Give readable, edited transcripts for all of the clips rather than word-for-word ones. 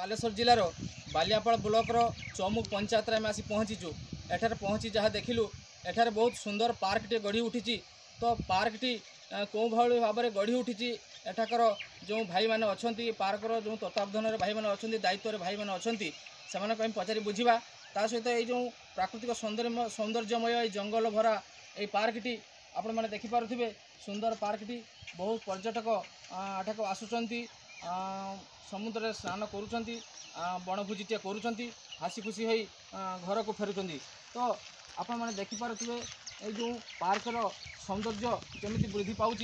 Baleshwar जिलार Baliapal block चौमुख पंचायत में आसी पहुँचीचु। एठार पहुँची जहाँ देखिलु एठार बहुत सुंदर पार्क टे गढ़ी उठी। तो पार्क टी कौ भाई भाव में गढ़ी उठी एठाकर जो भाई मैंने अच्छा पार्कर जो तत्वावधान भाई मैंने अच्छा दायित्व भाई मैंने अच्छा से पचारि बुझा ता सहित ये प्राकृतिक सौंदर्यमय जंगल भरा ये पार्क टी आपण मैंने देखिपे सुंदर पार्क टी बहुत पर्यटक एठाक आसुंच समुद्र स्नान करुँच बनभोजी टे करुँच हसी खुशी हो घर को फेरुँच। तो आपण मैंने देखिपे ये जो पार्कर सौंदर्य केमी वृद्धि पाँच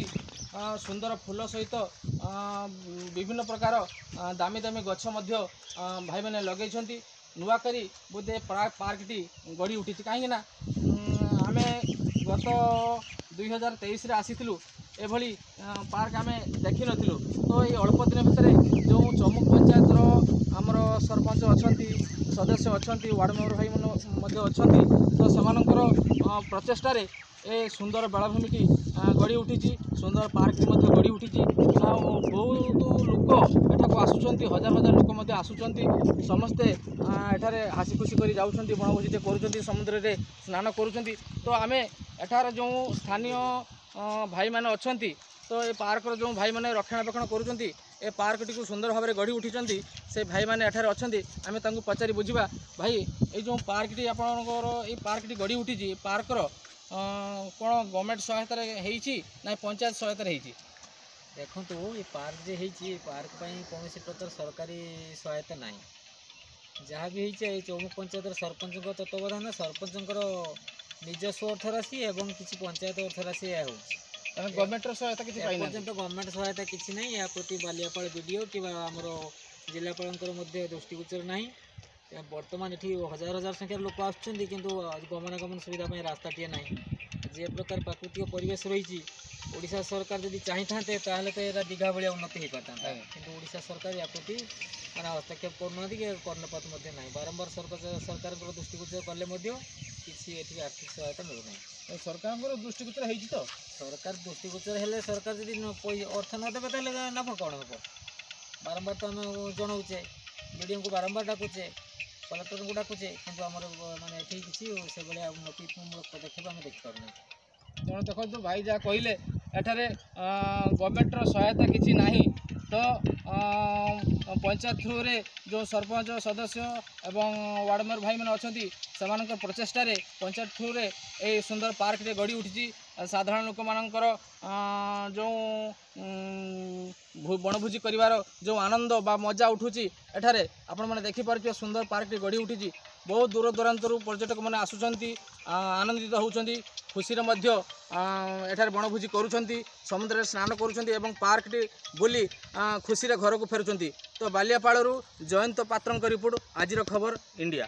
सुंदर फूल सहित विभिन्न प्रकार दामी दामी गछ भाई मैंने लगे नुआकरी बोधे पार्क टी गढ़ी उठी कहीं आम गत 2023 आसीलु एभली पार्क आम देखी नु। तो ये अल्प दिन भितर जो चौमुख पंचायत आमर सरपंच अच्छा सदस्य अच्छा वार्ड मेंबर भाई मैंने अच्छा तो से प्रचेषार ए सुंदर बेलाभूमि गढ़ी उठी सुंदर पार्क गढ़ी उठी बहुत लोक एठाक आसुँच हजार हजार लोक आसुँच समस्ते एठारे हसी खुशी कर जाऊँच बनभोजी कर समुद्र में स्नान करुँच। तो आम एठार जो स्थानीय भाई मैंने अच्छा तो ये पार्क जो भाई मैंने रक्षणाबेक्षण करुँच ए पार्क टी सुंदर भाव में गढ़ी उठी से भाई मैंने एठार अच्छा आम पचारि बुझा भाई ये जो पार्क टी आपंकर ये पार्क टी गढ़ी उठी पार्कर कौन गवर्नमेंट सहायता ना पंचायत सहायता देखो ये पार्क जो है पार्क कौन प्रकार सरकारी सहायता ना जहाँ भी है चौमुख पंचायत सरपंच तत्वावधान सरपंच निजस्व अर्थ राशि एवं किसी पंचायत अर्थ राशि गवर्नमेंट सहायता किसी गवर्नमेंट सहायता किसी ना या प्रति बालियापाड़ बीडीओ कि जिलापाल दृष्टिगोचर ना बर्तमान ये हजार हजार संख्यार लोक आसुँच किंतु गमनागमन सुविधा रास्ताटे ना जे प्रकार प्राकृतिक परिवेश रही ओडिशा सरकार जदि चाही था तो यहाँ दीघा भाया उन्नति हो पाता किंतु ओडिशा सरकार या प्रति मैंने हस्तक्षेप करना कि कर्णपात ना बारंबार सरकार दृष्टिगोचर कले किसी आर्थिक सहायता मिलूना सरकार दृष्टिगोचर तो सरकार दृष्टिगोचर हेले सरकार जदि अर्थ नदेवे तो लाभ कौन हम बारंबार तो आम जनाऊे मीडियम को बारंबार डाकुचे कलेक्टर को डाकुचे कि आम मानने किसी से उन्नतिमूलक पदक्षेप आम देखिपार तेणु देखो भाई जहाँ कहले एठारे गवर्नमेंट सहायता किसी ना तो पंचायत थ्रू रे जो सरपंच सदस्य एवं वार्ड मेंबर भाई मैंने अच्छा से प्रचेषार पंचायत थ्रू रे ए सुंदर पार्क टे गढ़ी उठी साधारण लोक मानकर जो बनभोजी कर जो आनंद बा मजा उठुची एठारे आपण मैंने देखिपारे सुंदर पार्क टे गढ़ी उठी बहुत दूर दूरांतर पर्यटक मैंने आसुँच आनंदित होउछंती खुशी मध्य एठार बनभोजी करुँच समुद्र स्नान करुँच पार्क टी बुली खुशी घर को फेरुँच। तो बालियापाड़ू जयंत पात्र रिपोर्ट आजिर खबर इंडिया।